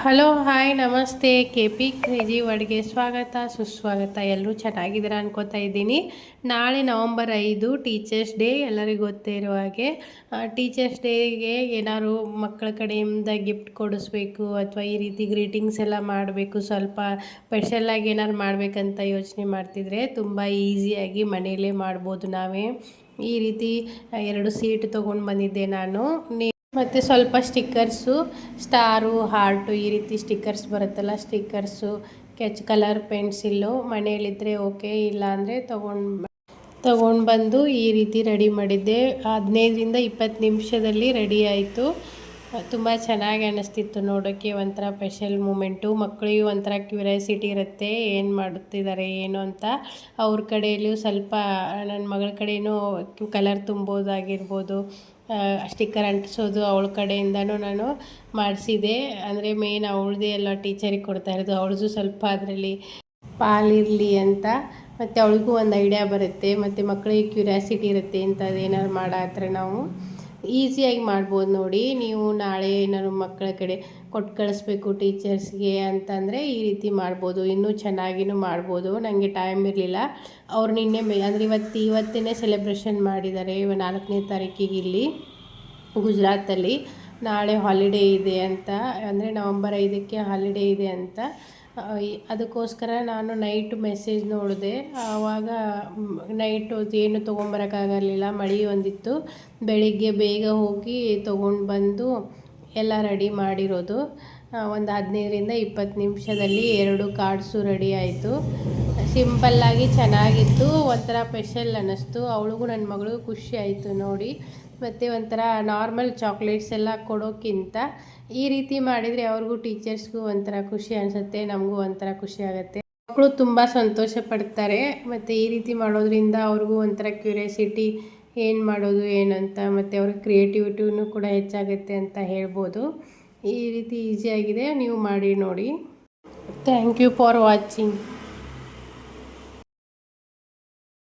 Hello hi ನಮಸ್ತೆ. K P crazy ವರ್ಡ್ಗೆ ಸ್ವಾಗತ ಸುಸ್ವಾಗತ. ಎಲ್ಲರೂ ಚೆನ್ನಾಗಿದ್ದೀರಾ ಅನ್ಕೋತಾ ಇದ್ದೀನಿ. ನಾಳೆ ನವಂಬರ್ 5 ಟೀಚರ್ಸ್ ಡೇ. ಎಲ್ಲರಿಗೂ ಗೊತ್ತೇ ಇರೋ ಹಾಗೆ ಟೀಚರ್ಸ್ ಡೇಗೆ ಏನಾದ್ರು ಮಕ್ಕಳ ಕಡೆಯಿಂದ ಗಿಫ್ಟ್ ಕೊಡಿಸ್ಬೇಕು ಅಥವಾ ಈ ರೀತಿ ಗ್ರೀಟಿಂಗ್ಸ್ ಎಲ್ಲ ಮಾಡಬೇಕು, ಸ್ವಲ್ಪ ಸ್ಪೆಷಲ್ಲಾಗಿ ಏನಾದ್ರು ಮಾಡಬೇಕಂತ ಯೋಚನೆ ಮಾಡ್ತಿದ್ರೆ ತುಂಬ ಈಸಿಯಾಗಿ ಮನೆಯಲ್ಲೇ ಮಾಡ್ಬೋದು. ನಾವೇ ಈ ರೀತಿ 2 ಸೀಟ್ ತೊಗೊಂಡು ಬಂದಿದ್ದೆ ನಾನು. ಮತ್ತು ಸ್ವಲ್ಪ ಸ್ಟಿಕ್ಕರ್ಸು, ಸ್ಟಾರು, ಹಾರ್ಟು ಈ ರೀತಿ ಸ್ಟಿಕ್ಕರ್ಸ್ ಬರುತ್ತಲ್ಲ, ಸ್ಟಿಕ್ಕರ್ಸು, ಕಲರ್ ಪೆನ್ಸಿಲ್ಲು ಮನೆಯಲ್ಲಿದ್ದರೆ ಓಕೆ, ಇಲ್ಲಾಂದರೆ ತೊಗೊಂಡು ಬಂದು ಈ ರೀತಿ ರೆಡಿ ಮಾಡಿದ್ದೆ. 15ರಿಂದ 20 ನಿಮಿಷದಲ್ಲಿ ರೆಡಿ ಆಯಿತು. ತುಂಬ ಚೆನ್ನಾಗಿ ಅನ್ನಿಸ್ತಿತ್ತು ನೋಡೋಕ್ಕೆ. ಒಂಥರ ಸ್ಪೆಷಲ್ ಮೂಮೆಂಟು. ಮಕ್ಕಳಿಗೂ ಒಂಥರ ಕ್ಯೂರಿಯಾಸಿಟಿ ಇರುತ್ತೆ, ಏನು ಮಾಡುತ್ತಿದ್ದಾರೆ ಏನು ಅಂತ. ಅವ್ರ ಕಡೆಯಲ್ಲೂ ಸ್ವಲ್ಪ ನನ್ನ ಮಗಳ ಕಡೆಯೂ ಕಲರ್ ತುಂಬೋದಾಗಿರ್ಬೋದು, ಸ್ಟಿಕ್ಕರ್ ಅಂಟಿಸೋದು ಅವಳ ಕಡೆಯಿಂದನೂ ನಾನು ಮಾಡಿಸಿದೆ. ಅಂದರೆ ಮೇನ್ ಅವಳದೇ ಎಲ್ಲ ಟೀಚರಿಗೆ ಕೊಡ್ತಾ ಇರೋದು, ಅವಳದು ಸ್ವಲ್ಪ ಅದರಲ್ಲಿ ಪಾಲಿರಲಿ ಅಂತ. ಮತ್ತು ಅವಳಿಗೂ ಒಂದು ಐಡಿಯಾ ಬರುತ್ತೆ, ಮತ್ತು ಮಕ್ಕಳಿಗೆ ಕ್ಯೂರಿಯಾಸಿಟಿ ಇರುತ್ತೆ ಇಂಥದ್ದು ಏನಾದ್ರು ಮಾಡಾತ್ರ ನಾವು ಈಸಿಯಾಗಿ ಮಾಡ್ಬೋದು. ನೋಡಿ, ನೀವು ನಾಳೆ ಏನಾದ್ರು ಮಕ್ಕಳ ಕಡೆ ಕೊಟ್ಟು ಕಳಿಸ್ಬೇಕು ಟೀಚರ್ಸ್ಗೆ ಅಂತಂದರೆ ಈ ರೀತಿ ಮಾಡ್ಬೋದು. ಇನ್ನೂ ಚೆನ್ನಾಗಿಯೂ ಮಾಡ್ಬೋದು. ನನಗೆ ಟೈಮ್ ಇರಲಿಲ್ಲ. ಅವ್ರು ನಿನ್ನೆ ಅಂದರೆ ಇವತ್ತೇ ಸೆಲೆಬ್ರೇಷನ್ ಮಾಡಿದ್ದಾರೆ 4ನೇ ತಾರೀಕಿಗೆ ಇಲ್ಲಿ ಗುಜರಾತಲ್ಲಿ. ನಾಳೆ ಹಾಲಿಡೇ ಇದೆ ಅಂತ, ಅಂದರೆ ನವಂಬರ್ 5ಕ್ಕೆ ಹಾಲಿಡೇ ಇದೆ ಅಂತ. ಅದಕ್ಕೋಸ್ಕರ ನಾನು ನೈಟ್ ಮೆಸೇಜ್ ನೋಡಿದೆ. ಆವಾಗ ನೈಟು ಏನು ತೊಗೊಂಬರೋಕ್ಕಾಗಲಿಲ್ಲ, ಮಳೆ ಒಂದಿತ್ತು. ಬೆಳಿಗ್ಗೆ ಬೇಗ ಹೋಗಿ ತೊಗೊಂಡು ಬಂದು ಎಲ್ಲ ರೆಡಿ ಮಾಡಿರೋದು. ಒಂದು 15ರಿಂದ 20 ನಿಮಿಷದಲ್ಲಿ 2 ಕಾರ್ಡ್ಸು ರೆಡಿ ಆಯಿತು. ಸಿಂಪಲ್ಲಾಗಿ ಚೆನ್ನಾಗಿತ್ತು, ಒಂಥರ ಸ್ಪೆಷಲ್ ಅನ್ನಿಸ್ತು. ಅವಳಿಗೂ ನನ್ನ ಮಗಳಿಗೂ ಖುಷಿ ಆಯಿತು ನೋಡಿ. ಮತ್ತು ಒಂಥರ ನಾರ್ಮಲ್ ಚಾಕ್ಲೇಟ್ಸ್ ಎಲ್ಲ ಕೊಡೋಕ್ಕಿಂತ ಈ ರೀತಿ ಮಾಡಿದರೆ ಅವ್ರಿಗೂ ಟೀಚರ್ಸ್ಗೂ ಒಂಥರ ಖುಷಿ ಅನಿಸುತ್ತೆ, ನಮಗೂ ಒಂಥರ ಖುಷಿ ಆಗುತ್ತೆ. ಮಕ್ಕಳು ತುಂಬ ಸಂತೋಷ ಪಡ್ತಾರೆ. ಮತ್ತು ಈ ರೀತಿ ಮಾಡೋದ್ರಿಂದ ಅವ್ರಿಗೂ ಒಂಥರ ಕ್ಯೂರಿಯಾಸಿಟಿ, ಏನು ಮಾಡೋದು ಏನಂತ, ಮತ್ತು ಅವ್ರ ಕ್ರಿಯೇಟಿವಿಟಿನೂ ಕೂಡ ಹೆಚ್ಚಾಗುತ್ತೆ ಅಂತ ಹೇಳ್ಬೋದು. ಈ ರೀತಿ ಈಸಿಯಾಗಿದೆ, ನೀವು ಮಾಡಿ ನೋಡಿ. Thank you for watching.